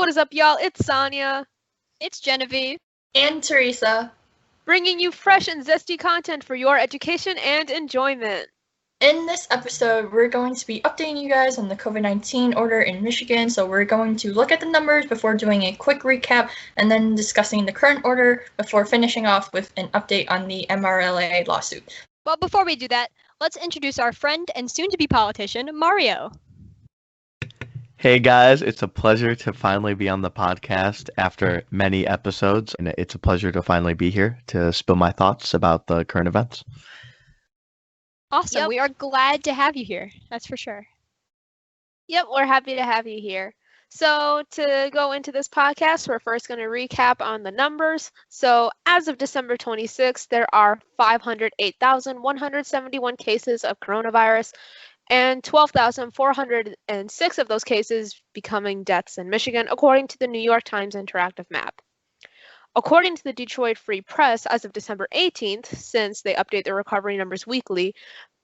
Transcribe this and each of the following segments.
what is up, y'all? It's Sonia. It's Genevieve. And Teresa. Bringing you fresh and zesty content for your education and enjoyment. In this episode, we're going to be updating you guys on the COVID-19 order in Michigan. So we're going to look at the numbers before doing a quick recap and then discussing the current order before finishing off with an update on the MRLA lawsuit. But before we do that, let's introduce our friend and soon-to-be politician, Mario. Hey guys, it's a pleasure to finally be on the podcast after many episodes, and it's a pleasure to finally be here to spill my thoughts about the current events. Awesome. Yep. We are glad to have you here. That's for sure. Yep, we're happy to have you here. So to go into this podcast, we're first going to recap on the numbers. So as of December 26th, there are 508,171 cases of coronavirus, and 12,406 of those cases becoming deaths in Michigan, according to the New York Times interactive map. According to the Detroit Free Press, as of December 18th, since they update their recovery numbers weekly,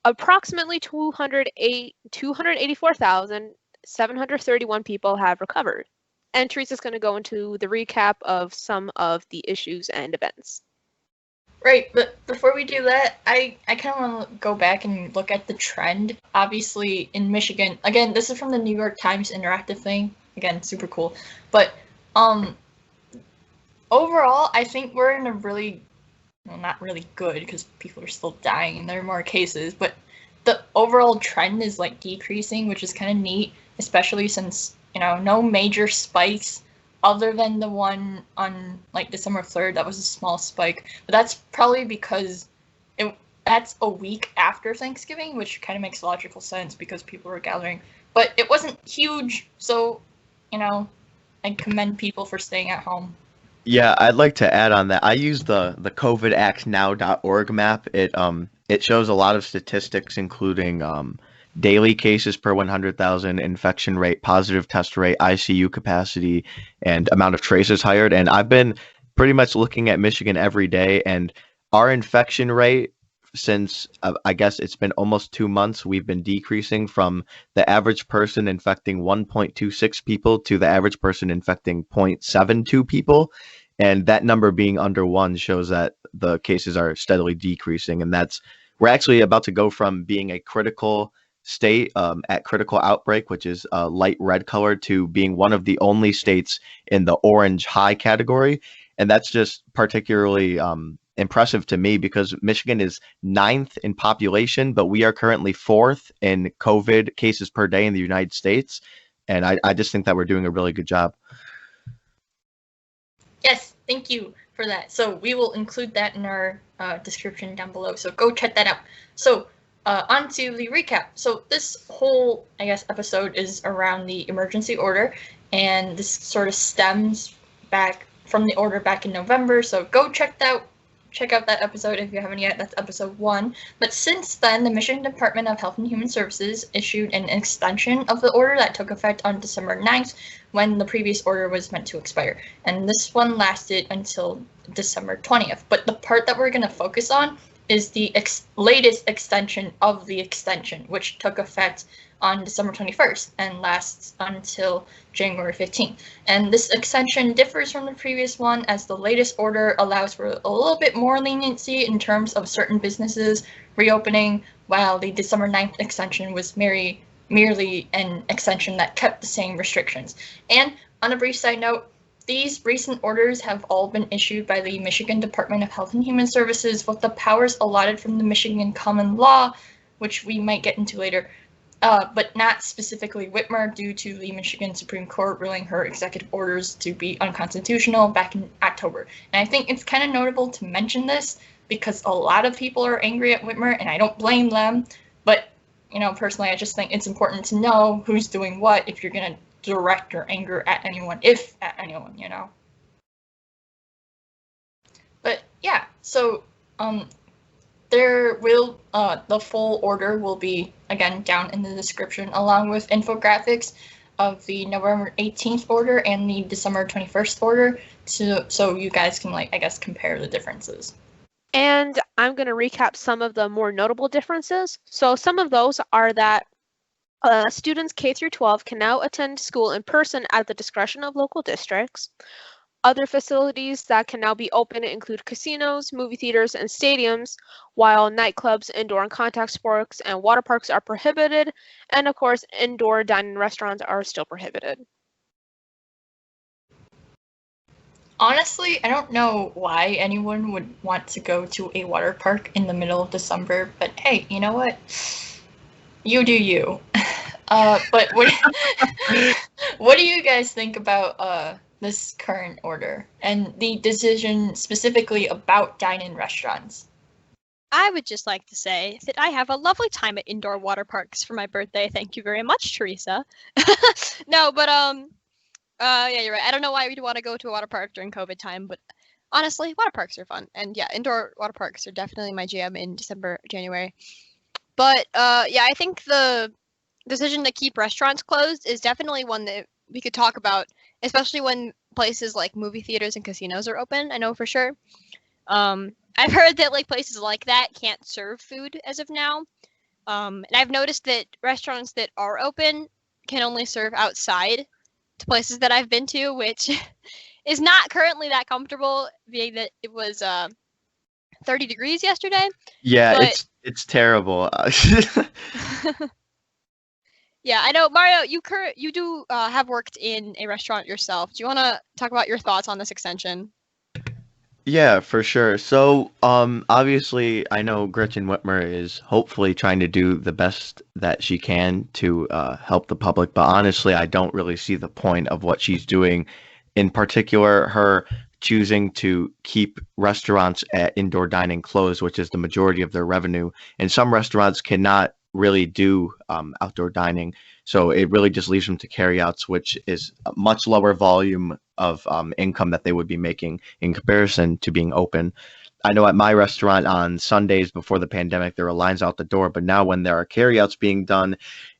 approximately 284,731 people have recovered. And Teresa's going to go into the recap of some of the issues and events. Right, but before we do that, I kind of want to go back and look at the trend. Obviously, in Michigan, again, this is from the New York Times interactive thing. Again, super cool. But overall, I think we're in a really, well, not really good because people are still dying and there are more cases, but the overall trend is like decreasing, which is kind of neat, especially since, no major spikes other than the one on like December 3rd. That was a small spike, but that's probably because that's a week after Thanksgiving, which kind of makes logical sense because people were gathering, but it wasn't huge. So, I commend people for staying at home. Yeah, I'd like to add on that. I use the covidactsnow.org map. It shows a lot of statistics, including daily cases per 100,000, infection rate, positive test rate, ICU capacity, and amount of tracers hired. And I've been pretty much looking at Michigan every day, and our infection rate since I guess it's been almost 2 months, we've been decreasing from the average person infecting 1.26 people to the average person infecting 0.72 people. And that number being under 1 shows that the cases are steadily decreasing. And we're actually about to go from being a critical state at critical outbreak, which is light red color, to being one of the only states in the orange high category. And that's just particularly impressive to me because Michigan is 9th in population, but we are currently 4th in COVID cases per day in the United States. And I just think that we're doing a really good job. Yes, thank you for that. So we will include that in our description down below. So go check that out. So on to the recap. So this whole, episode is around the emergency order, and this sort of stems back from the order back in November. So go check out that episode if you haven't yet. That's episode 1. But since then, the Michigan Department of Health and Human Services issued an extension of the order that took effect on December 9th when the previous order was meant to expire. And this one lasted until December 20th. But the part that we're going to focus on is the latest extension of the extension, which took effect on December 21st and lasts until January 15th. And this extension differs from the previous one as the latest order allows for a little bit more leniency in terms of certain businesses reopening, while the December 9th extension was merely an extension that kept the same restrictions. And on a brief side note, these recent orders have all been issued by the Michigan Department of Health and Human Services with the powers allotted from the Michigan Common Law, which we might get into later, but not specifically Whitmer due to the Michigan Supreme Court ruling her executive orders to be unconstitutional back in October. And I think it's kind of notable to mention this because a lot of people are angry at Whitmer, and I don't blame them, but personally, I just think it's important to know who's doing what if you're going to direct your anger at anyone, if at anyone, But yeah, so there will the full order will be again down in the description, along with infographics of the November 18th order and the December 21st order, so you guys can compare the differences. And I'm going to recap some of the more notable differences. So some of those are that Students K through 12 can now attend school in person at the discretion of local districts. Other facilities that can now be open include casinos, movie theaters, and stadiums, while nightclubs, indoor and contact sports, and water parks are prohibited, and of course, indoor dining restaurants are still prohibited. Honestly, I don't know why anyone would want to go to a water park in the middle of December, but hey, you know what? You do you. But what do you guys think about this current order and the decision specifically about dine-in restaurants? I would just like to say that I have a lovely time at indoor water parks for my birthday. Thank you very much, Teresa. No, but yeah, you're right. I don't know why we'd want to go to a water park during COVID time, but honestly, water parks are fun. And yeah, indoor water parks are definitely my jam in December, January. But yeah, I think the decision to keep restaurants closed is definitely one that we could talk about, especially when places like movie theaters and casinos are open. I know for sure. I've heard that like places like that can't serve food as of now. And I've noticed that restaurants that are open can only serve outside to places that I've been to, which is not currently that comfortable, being that it was 30 degrees yesterday. Yeah, But- it's terrible. Yeah, I know, Mario. You do have worked in a restaurant yourself. Do you want to talk about your thoughts on this extension? Yeah, for sure. So, obviously, I know Gretchen Whitmer is hopefully trying to do the best that she can to help the public, but honestly, I don't really see the point of what she's doing. In particular, her choosing to keep restaurants at indoor dining closed, which is the majority of their revenue, and some restaurants cannot really do outdoor dining. So it really just leaves them to carryouts, which is a much lower volume of income that they would be making in comparison to being open. I know at my restaurant on Sundays before the pandemic, there were lines out the door, but now when there are carryouts being done,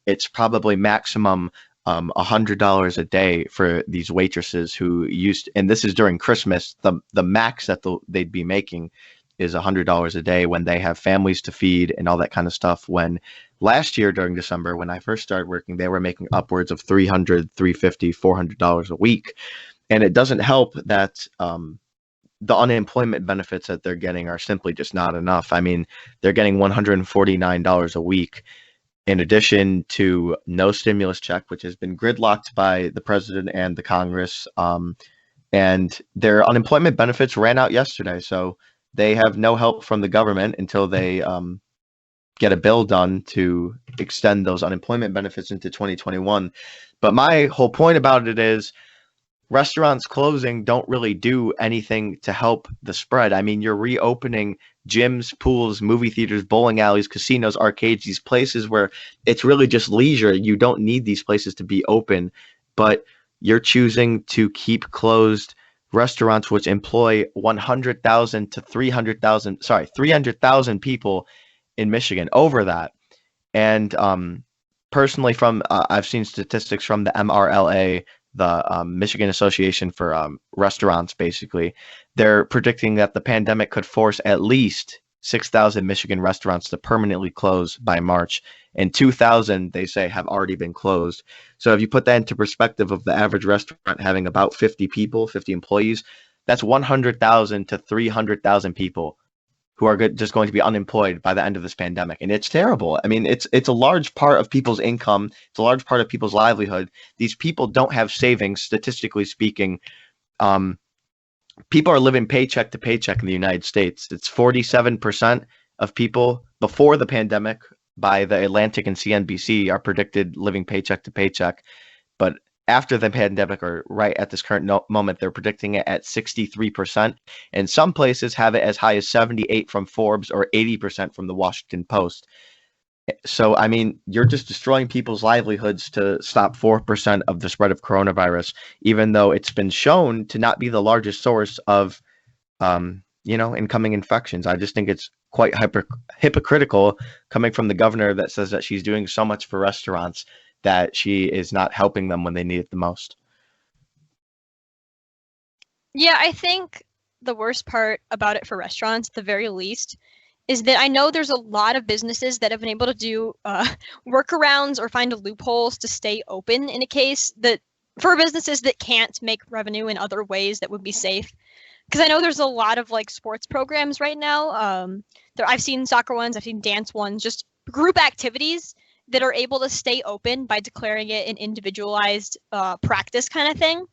it's probably maximum $100 a day for these waitresses who used, and this is during Christmas, the max that they'd be making is $100 a day when they have families to feed and all that kind of stuff. When last year during December, when I first started working, they were making upwards of $300, $350, $400 a week. And it doesn't help that the unemployment benefits that they're getting are simply just not enough. I mean, they're getting $149 a week in addition to no stimulus check, which has been gridlocked by the president and the Congress. And their unemployment benefits ran out yesterday. So they have no help from the government until they get a bill done to extend those unemployment benefits into 2021. But my whole point about it is restaurants closing don't really do anything to help the spread. I mean, you're reopening gyms, pools, movie theaters, bowling alleys, casinos, arcades, these places where it's really just leisure. You don't need these places to be open, but you're choosing to keep closed restaurants which employ 100,000 to 300,000 people in Michigan, over that. And personally, from I've seen statistics from the MRLA, the Michigan Association for Restaurants, basically. They're predicting that the pandemic could force at least 6,000 Michigan restaurants to permanently close by March, and 2,000, they say, have already been closed. So if you put that into perspective of the average restaurant having about 50 people, 50 employees, that's 100,000 to 300,000 people who are just going to be unemployed by the end of this pandemic. And it's terrible. I mean, it's a large part of people's income. It's a large part of people's livelihood. These people don't have savings, statistically speaking. People are living paycheck to paycheck in the United States. It's 47% of people before the pandemic by the Atlantic and CNBC are predicted living paycheck to paycheck. But after the pandemic, or right at this current moment, they're predicting it at 63%. And some places have it as high as 78 from Forbes or 80% from the Washington Post. So, I mean, you're just destroying people's livelihoods to stop 4% of the spread of coronavirus, even though it's been shown to not be the largest source of, incoming infections. I just think it's quite hypocritical coming from the governor that says that she's doing so much for restaurants that she is not helping them when they need it the most. Yeah, I think the worst part about it for restaurants, at the very least, is that I know there's a lot of businesses that have been able to do workarounds or find loopholes to stay open in a case that for businesses that can't make revenue in other ways that would be safe. Because I know there's a lot of like sports programs right now. I've seen soccer ones, I've seen dance ones, just group activities that are able to stay open by declaring it an individualized practice kind of thing.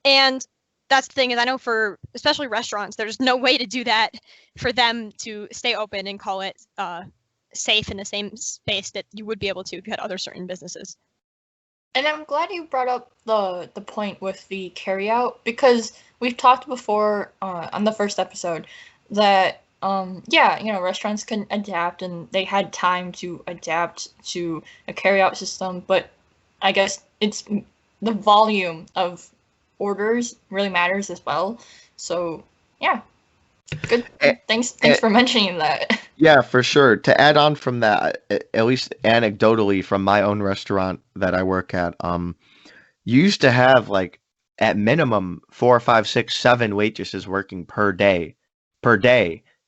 And that's the thing is I know for especially restaurants, there's no way to do that for them to stay open and call it safe in the same space that you would be able to if you had other certain businesses. And I'm glad you brought up the point with the carryout, because we've talked before on the first episode that restaurants can adapt, and they had time to adapt to a carryout system, but I guess it's the volume of orders really matters as well. So yeah, good. Thanks for mentioning that. Yeah, for sure. To add on from that, at least anecdotally from my own restaurant that I work at, you used to have like at minimum 4, 5, 6, 7 waitresses working per day.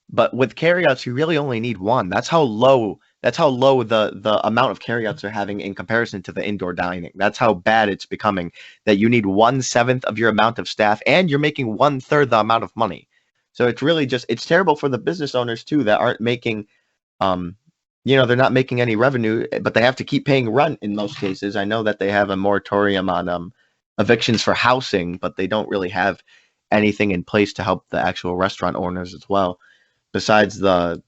But with carryouts, you really only need one. That's how low the amount of carryouts are having in comparison to the indoor dining. That's how bad it's becoming, that you need 1/7 of your amount of staff and you're making 1/3 the amount of money. So it's really it's terrible for the business owners too that aren't making, they're not making any revenue, but they have to keep paying rent in most cases. I know that they have a moratorium on evictions for housing, but they don't really have anything in place to help the actual restaurant owners as well. Besides the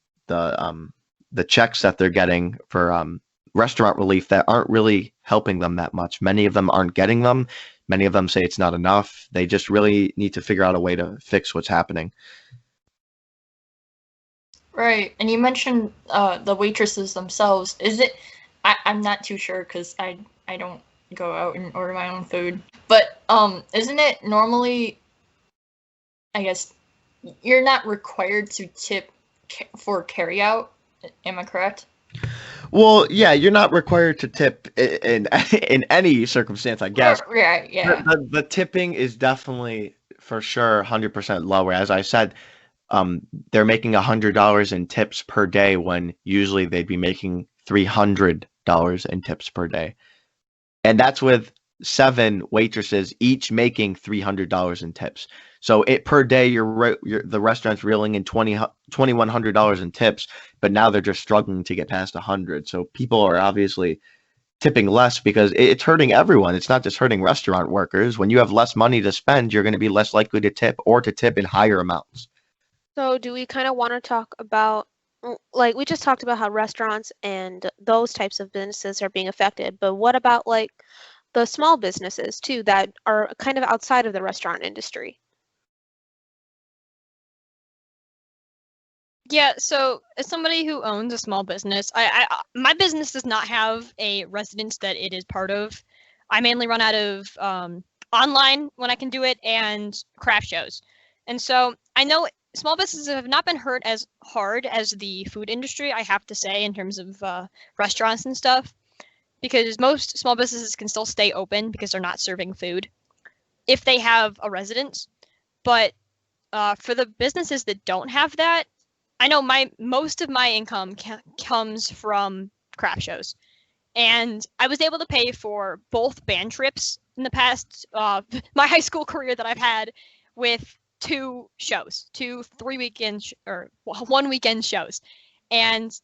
checks that they're getting for restaurant relief that aren't really helping them that much. Many of them aren't getting them. Many of them say it's not enough. They just really need to figure out a way to fix what's happening. Right, and you mentioned the waitresses themselves. Is it? I'm not too sure because I don't go out and order my own food. But isn't it normally? I guess you're not required to tip for carryout. Am I correct? Well, yeah, you're not required to tip in any circumstance, I guess. Right, yeah. The tipping is definitely for sure 100% lower. As I said, they're making $100 in tips per day when usually they'd be making $300 in tips per day, and that's with 7 waitresses each making $300 in tips. So per day, the restaurant's reeling in $2,100 in tips, but now they're just struggling to get past 100. So people are obviously tipping less because it's hurting everyone. It's not just hurting restaurant workers. When you have less money to spend, you're going to be less likely to tip or to tip in higher amounts. So do we kind of want to talk about, like we just talked about how restaurants and those types of businesses are being affected, but what about like the small businesses too that are kind of outside of the restaurant industry? Yeah, so as somebody who owns a small business, my business does not have a residence that it is part of. I mainly run out of online when I can do it and craft shows. And so I know small businesses have not been hurt as hard as the food industry, I have to say, in terms of restaurants and stuff, because most small businesses can still stay open because they're not serving food if they have a residence. But for the businesses that don't have that, I know most of my income comes from craft shows, and I was able to pay for both band trips in the past my high school career that I've had with 2 shows, 1 weekend shows, and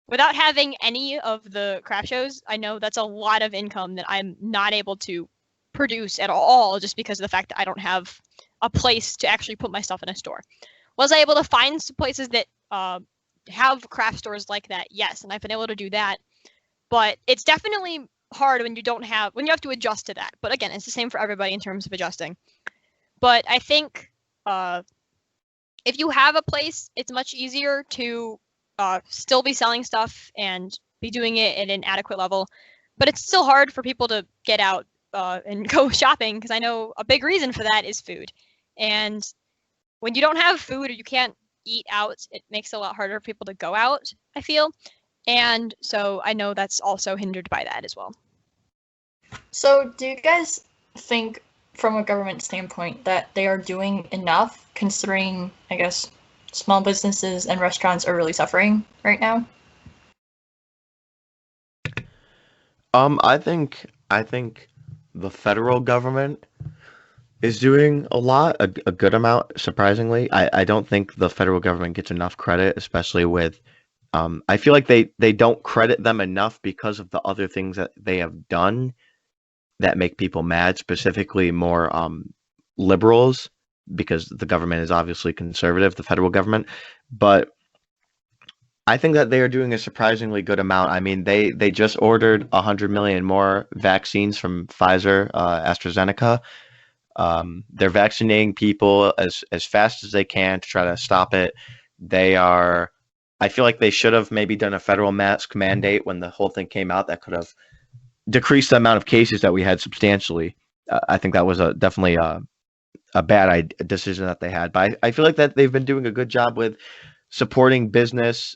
without having any of the craft shows, I know that's a lot of income that I'm not able to produce at all just because of the fact that I don't have a place to actually put my stuff in a store. Was I able to find some places that have craft stores like that? Yes, and I've been able to do that. But it's definitely hard when you have to adjust to that. But again, it's the same for everybody in terms of adjusting. But I think if you have a place, it's much easier to still be selling stuff and be doing it at an adequate level. But it's still hard for people to get out and go shopping, because I know a big reason for that is food. And when you don't have food or you can't eat out, it makes it a lot harder for people to go out, I feel. And so I know that's also hindered by that as well. So do you guys think from a government standpoint that they are doing enough, considering, I guess, small businesses and restaurants are really suffering right now? I think the federal government is doing a good amount, surprisingly. I don't think the federal government gets enough credit, especially with I feel like they don't credit them enough because of the other things that they have done that make people mad, specifically more liberals, because the government is obviously conservative, the federal government. But I think that they are doing a surprisingly good amount. I mean, they just ordered 100 million more vaccines from Pfizer, AstraZeneca. They're vaccinating people as fast as they can to try to stop it. They are. I feel like they should have maybe done a federal mask mandate when the whole thing came out. That could have decreased the amount of cases that we had substantially. I think that was definitely a bad decision that they had. But I feel like that they've been doing a good job with supporting business,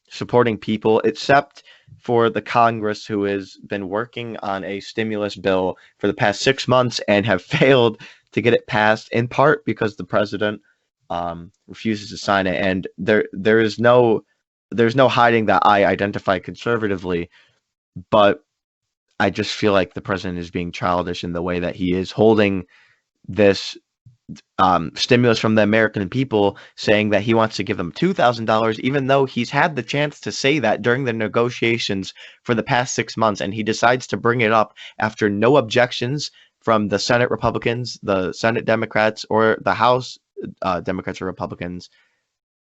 supporting people, except for the Congress, who has been working on a stimulus bill for the past 6 months and have failed to get it passed, in part because the president refuses to sign it. And there's no hiding that I identify conservatively, but I just feel like the president is being childish in the way that he is holding this stimulus from the American people, saying that he wants to give them $2,000, even though he's had the chance to say that during the negotiations for the past 6 months, and he decides to bring it up after no objections from the Senate Republicans, the Senate Democrats, or the House Democrats or Republicans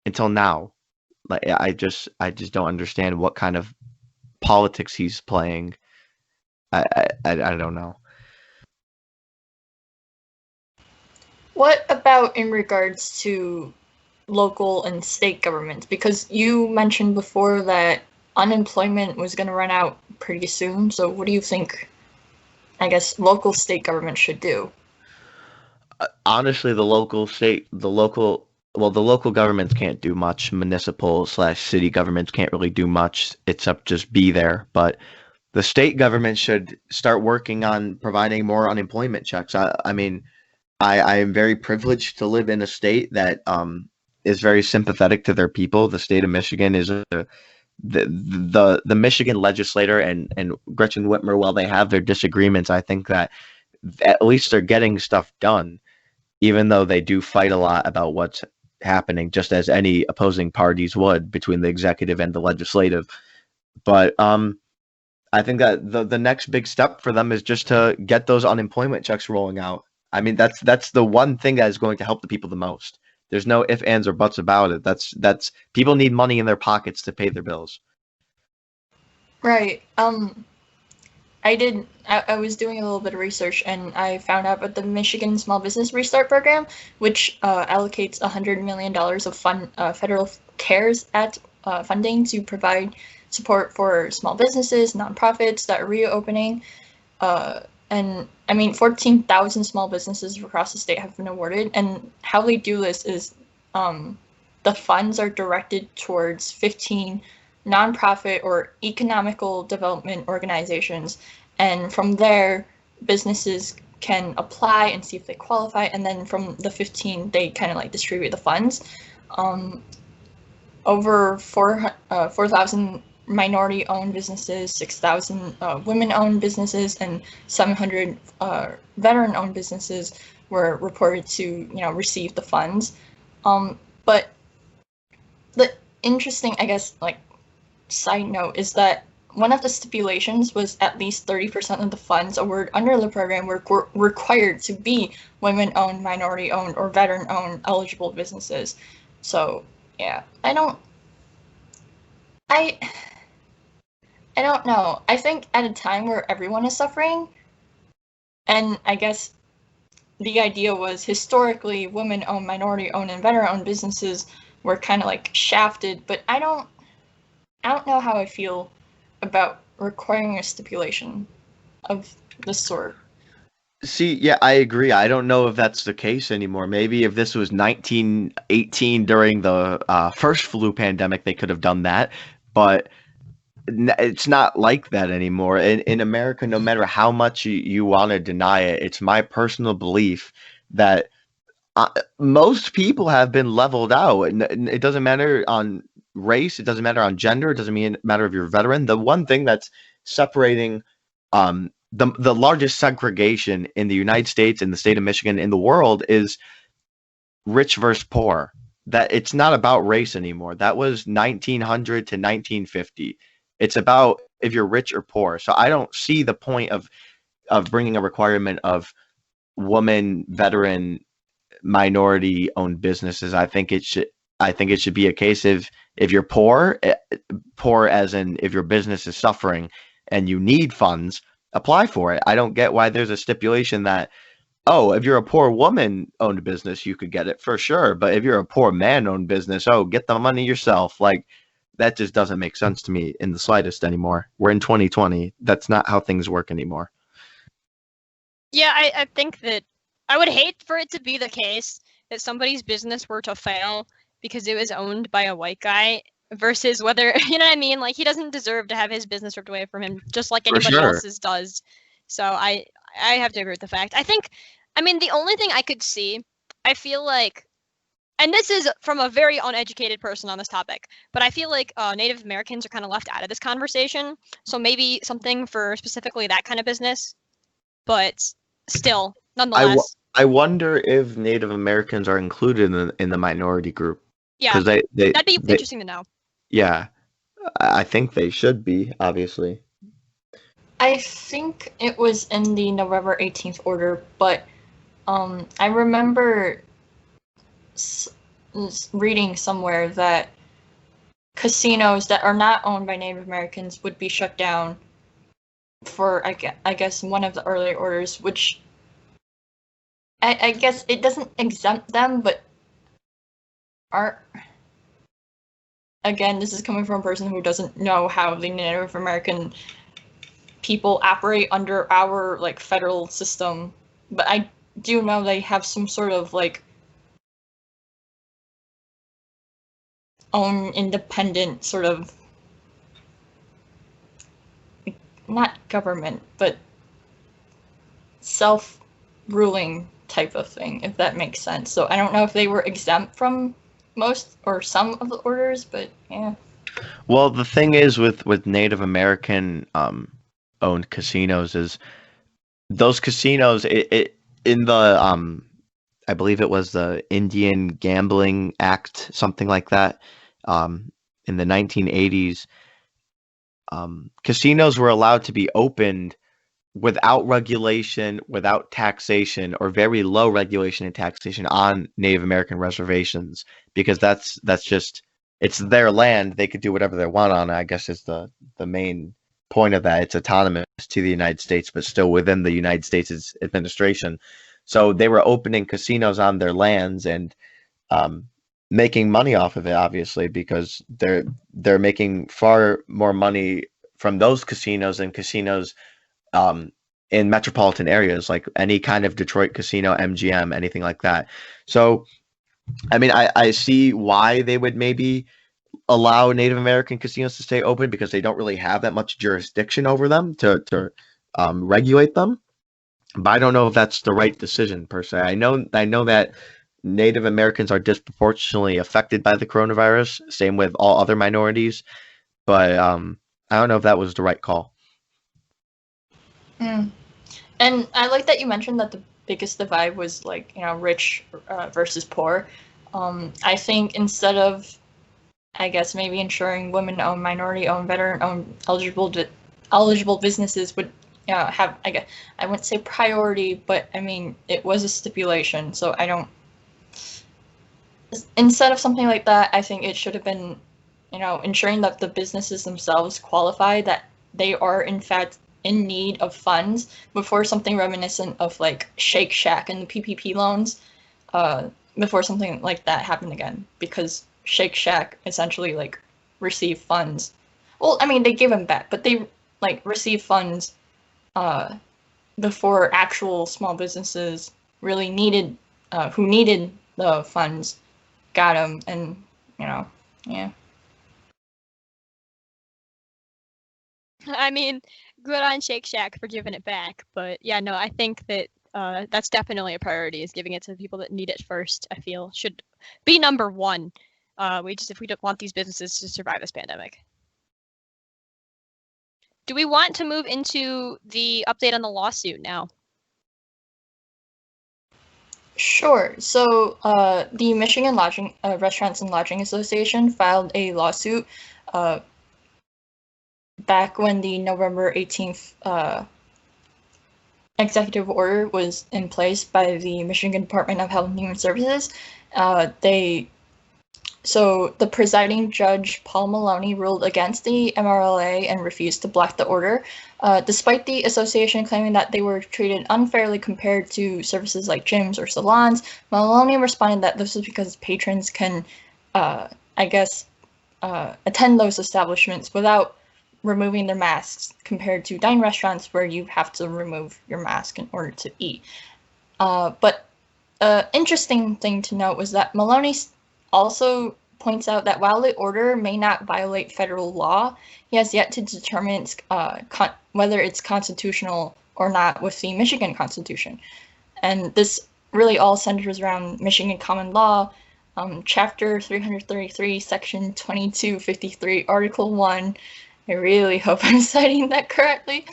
until now. Like I just don't understand what kind of politics he's playing. I don't know. What about in regards to local and state governments? Because you mentioned before that unemployment was going to run out pretty soon. So what do you think, I guess, local state government should do? Honestly, the local governments can't do much. Municipal/city governments can't really do much except just be there. But the state government should start working on providing more unemployment checks. I mean, I am very privileged to live in a state that is very sympathetic to their people. The state of Michigan is the Michigan legislator and Gretchen Whitmer. While they have their disagreements, I think that at least they're getting stuff done, even though they do fight a lot about what's happening, just as any opposing parties would between the executive and the legislative. But I think that the next big step for them is just to get those unemployment checks rolling out. I mean, that's the one thing that is going to help the people the most. There's no ifs, ands, or buts about it. That's people need money in their pockets to pay their bills. Right. I was doing a little bit of research and I found out about the Michigan Small Business Restart Program, which allocates $100 million of federal CARES Act funding to provide support for small businesses, nonprofits that are reopening. And I mean, 14,000 small businesses across the state have been awarded. And how they do this is the funds are directed towards 15 nonprofit or economical development organizations. And from there, businesses can apply and see if they qualify. And then from the 15, they kind of like distribute the funds. Over 4,000 minority-owned businesses, 6,000 women-owned businesses, and 700 veteran-owned businesses were reported to, receive the funds. But the interesting, I guess, like side note is that one of the stipulations was at least 30% of the funds awarded under the program were required to be women-owned, minority-owned, or veteran-owned eligible businesses. So yeah, I don't know. I think at a time where everyone is suffering, and I guess the idea was historically women-owned, minority-owned, and veteran-owned businesses were kind of like shafted, but I don't know how I feel about requiring a stipulation of this sort. See, yeah, I agree. I don't know if that's the case anymore. Maybe if this was 1918 during the first flu pandemic, they could have done that, but it's not like that anymore. In America, no matter how much you want to deny it, it's my personal belief that most people have been leveled out. And it doesn't matter on race, it doesn't matter on gender, it doesn't matter if you're a veteran. The one thing that's separating the largest segregation in the United States, in the state of Michigan, in the world is rich versus poor. That it's not about race anymore. That was 1900 to 1950. It's about if you're rich or poor. So I don't see the point of bringing a requirement of woman veteran minority owned businesses. I think it should be a case of if you're poor, poor as in if your business is suffering and you need funds, apply for it. I don't get why there's a stipulation that, oh, if you're a poor woman owned business, you could get it for sure. But if you're a poor man owned business, oh, get the money yourself. Like, that just doesn't make sense to me in the slightest anymore. We're in 2020. That's not how things work anymore. Yeah, I think that I would hate for it to be the case that somebody's business were to fail because it was owned by a white guy versus whether, you know what I mean? Like, he doesn't deserve to have his business ripped away from him just like For anybody sure. else's does. So I have to agree with the fact. I mean, the only thing I could see, I feel like, and this is from a very uneducated person on this topic, but I feel like Native Americans are kind of left out of this conversation. So maybe something for specifically that kind of business, but still, nonetheless. I wonder if Native Americans are included in the minority group. Yeah, Because that'd be interesting to know. Yeah, I think they should be, obviously. I think it was in the November 18th order, but I remember reading somewhere that casinos that are not owned by Native Americans would be shut down for, I guess, one of the early orders, which I guess it doesn't exempt them, but again, this is coming from a person who doesn't know how the Native American people operate under our like federal system, but I do know they have some sort of like own independent sort of, not government, but self-ruling type of thing, if that makes sense. So I don't know if they were exempt from most or some of the orders, but yeah. Well, the thing is with Native American owned casinos is those casinos in the I believe it was the Indian Gambling Act, something like that, in the 1980s. Casinos were allowed to be opened without regulation, without taxation, or very low regulation and taxation on Native American reservations, because that's just, it's their land. They could do whatever they want on it, I guess is the main point of that. It's autonomous to the United States, but still within the United States' administration. So they were opening casinos on their lands and making money off of it, obviously, because they're making far more money from those casinos than casinos in metropolitan areas, like any kind of Detroit casino, MGM, anything like that. So, I mean, I see why they would maybe allow Native American casinos to stay open, because they don't really have that much jurisdiction over them to regulate them. But I don't know if that's the right decision per se. I know that Native Americans are disproportionately affected by the coronavirus, same with all other minorities, but I don't know if that was the right call. And I like that you mentioned that the biggest divide was like, rich versus poor. I think instead of, I guess, maybe ensuring women-owned, minority-owned, veteran-owned, eligible businesses would have, I wouldn't say priority, but I mean, it was a stipulation, so I don't, instead of something like that, I think it should have been, ensuring that the businesses themselves qualify, that they are in fact in need of funds, before something reminiscent of like Shake Shack and the PPP loans, before something like that happened again, because Shake Shack essentially like received funds. Well, I mean, they gave them back, but they like received funds before actual small businesses really needed, who needed the funds, got them, and yeah. I mean, good on Shake Shack for giving it back, but yeah, no, I think that that's definitely a priority, is giving it to the people that need it first. I feel should be number one. If we don't want these businesses to survive this pandemic. Do we want to move into the update on the lawsuit now? Sure. So the Michigan Restaurants and Lodging Association filed a lawsuit back when the November 18th executive order was in place by the Michigan Department of Health and Human Services. So the presiding judge, Paul Maloney, ruled against the MRLA and refused to block the order, despite the association claiming that they were treated unfairly compared to services like gyms or salons. Maloney responded that this was because patrons can, attend those establishments without removing their masks compared to dining restaurants where you have to remove your mask in order to eat. But interesting thing to note was that Maloney also points out that while the order may not violate federal law, he has yet to determine whether it's constitutional or not with the Michigan Constitution. And this really all centers around Michigan common law, Chapter 333, Section 2253, Article 1. I really hope I'm citing that correctly.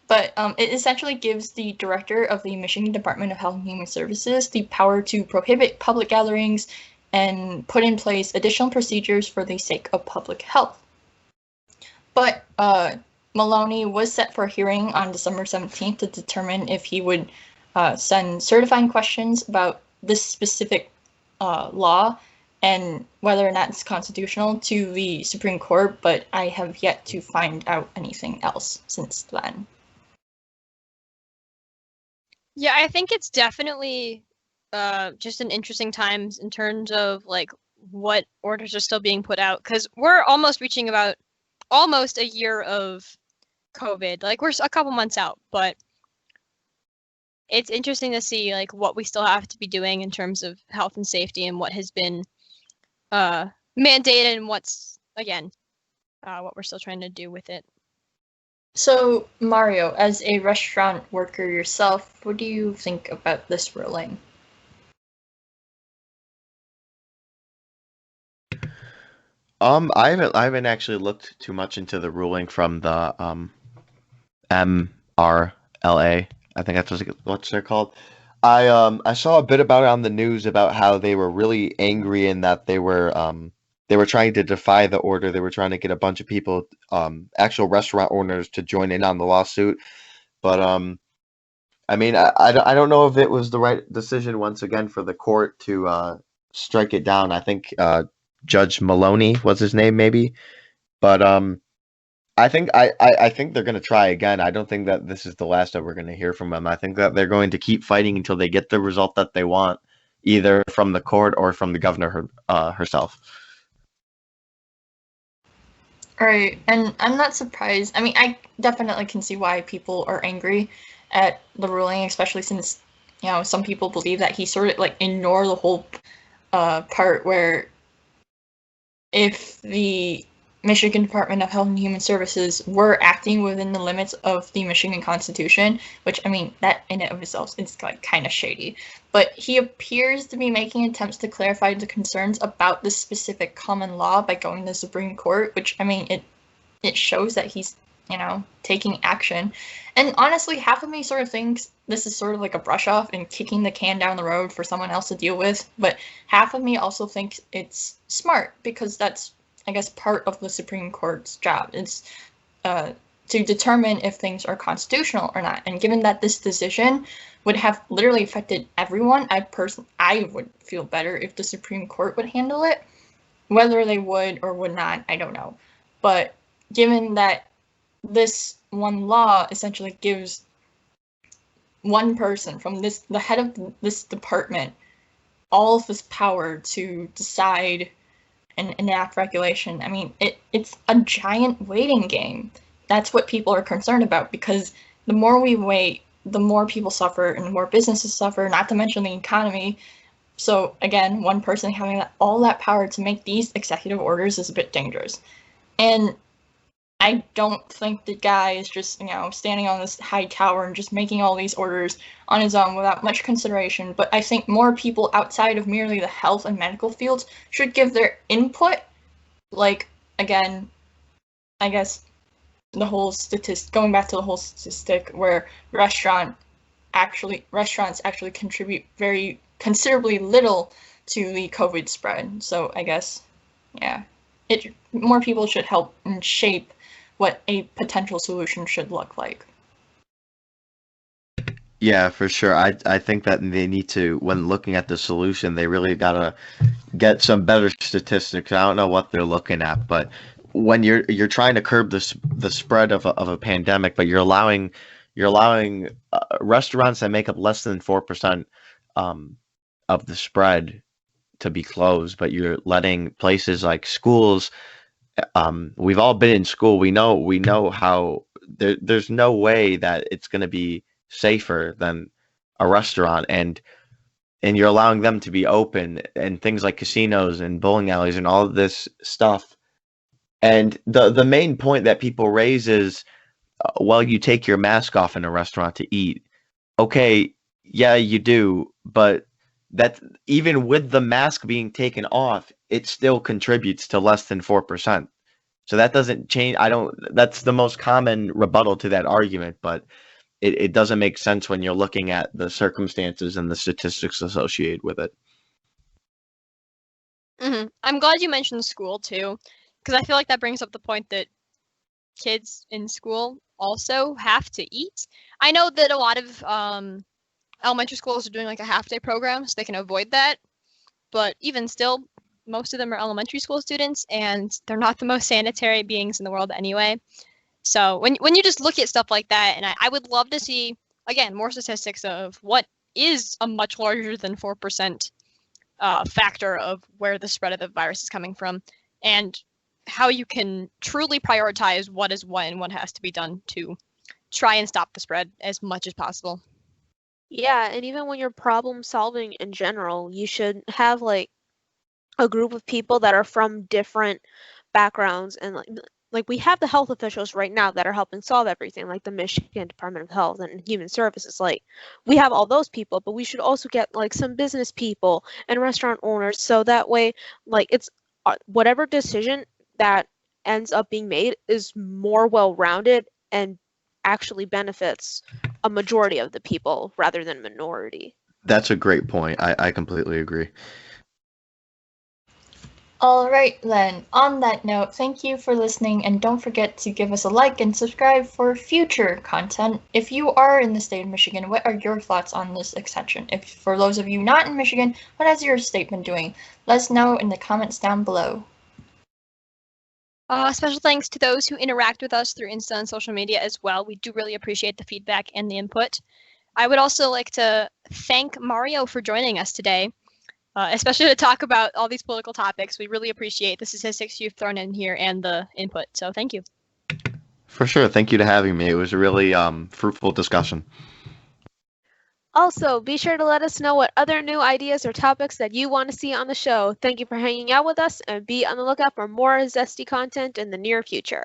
But it essentially gives the director of the Michigan Department of Health and Human Services the power to prohibit public gatherings and put in place additional procedures for the sake of public health. But Maloney was set for a hearing on December 17th to determine if he would send certifying questions about this specific law and whether or not it's constitutional to the Supreme Court, but I have yet to find out anything else since then. Yeah, I think it's definitely just an interesting times in terms of like what orders are still being put out, because we're almost reaching about almost a year of COVID. Like we're a couple months out, but it's interesting to see like what we still have to be doing in terms of health and safety and what has been mandated and what's what we're still trying to do with it. So Mario, as a restaurant worker yourself, what do you think about this ruling? I haven't actually looked too much into the ruling from the MRLA. I think that's what they're called. I saw a bit about it on the news about how they were really angry and that they were trying to defy the order. They were trying to get a bunch of people, actual restaurant owners, to join in on the lawsuit. But I mean, I don't know if it was the right decision once again for the court to strike it down. I think Judge Maloney was his name, maybe. But I think they're going to try again. I don't think that this is the last that we're going to hear from them. I think that they're going to keep fighting until they get the result that they want, either from the court or from the governor herself. All right, and I'm not surprised. I mean, I definitely can see why people are angry at the ruling, especially since, some people believe that he sort of like ignored the whole part where if the Michigan Department of Health and Human Services were acting within the limits of the Michigan Constitution, which, I mean, that in and of itself is like kind of shady. But he appears to be making attempts to clarify the concerns about this specific common law by going to the Supreme Court, which, I mean, it shows that he's, taking action. And honestly, half of me sort of thinks this is sort of like a brush off and kicking the can down the road for someone else to deal with. But half of me also thinks it's smart because that's, I guess, part of the Supreme Court's job. It's to determine if things are constitutional or not. And given that this decision would have literally affected everyone, I would feel better if the Supreme Court would handle it. Whether they would or would not, I don't know. But given that this one law essentially gives one person from the head of this department all of this power to decide and enact regulation, I mean, it's a giant waiting game. That's what people are concerned about, because the more we wait, the more people suffer and the more businesses suffer, not to mention the economy. So again, one person having all that power to make these executive orders is a bit dangerous. And I don't think the guy is just, standing on this high tower and just making all these orders on his own without much consideration. But I think more people outside of merely the health and medical fields should give their input. Like, again, I guess the whole going back to the whole statistic where restaurants actually contribute very considerably little to the COVID spread. So I guess, yeah, more people should help and shape what a potential solution should look like. Yeah, for sure. I think that they need to, when looking at the solution, they really gotta get some better statistics. I don't know what they're looking at, but when you're trying to curb the spread of a pandemic, but you're allowing restaurants that make up less than 4% of the spread to be closed, but you're letting places like schools. We've all been in school. We know how there's no way that it's going to be safer than a restaurant, and you're allowing them to be open, and things like casinos and bowling alleys and all of this stuff. And the main point that people raise is, well, you take your mask off in a restaurant to eat. Okay, yeah, you do, but that even with the mask being taken off, it still contributes to less than 4%. So that doesn't change. That's the most common rebuttal to that argument, but it doesn't make sense when you're looking at the circumstances and the statistics associated with it. I'm glad you mentioned school too, because I feel like that brings up the point that kids in school also have to eat. I know that a lot of elementary schools are doing like a half-day program so they can avoid that, but even still, most of them are elementary school students, and they're not the most sanitary beings in the world anyway. So when you just look at stuff like that, and I would love to see, again, more statistics of what is a much larger than 4% factor of where the spread of the virus is coming from, and how you can truly prioritize what is what and what has to be done to try and stop the spread as much as possible. Yeah, and even when you're problem solving in general, you should have like a group of people that are from different backgrounds, and like we have the health officials right now that are helping solve everything, like the Michigan Department of Health and Human Services. Like we have all those people, but we should also get like some business people and restaurant owners, so that way like it's whatever decision that ends up being made is more well-rounded and actually benefits a majority of the people rather than minority. That's a great point. I completely agree. All right, then. On that note, thank you for listening, and don't forget to give us a like and subscribe for future content. If you are in the state of Michigan, what are your thoughts on this extension? If for those of you not in Michigan, what has your state been doing? Let us know in the comments down below. Special thanks to those who interact with us through Insta and social media as well. We do really appreciate the feedback and the input. I would also like to thank Mario for joining us today, especially to talk about all these political topics. We really appreciate the statistics you've thrown in here and the input. So thank you. For sure. Thank you for having me. It was a really fruitful discussion. Also, be sure to let us know what other new ideas or topics that you want to see on the show. Thank you for hanging out with us, and be on the lookout for more zesty content in the near future.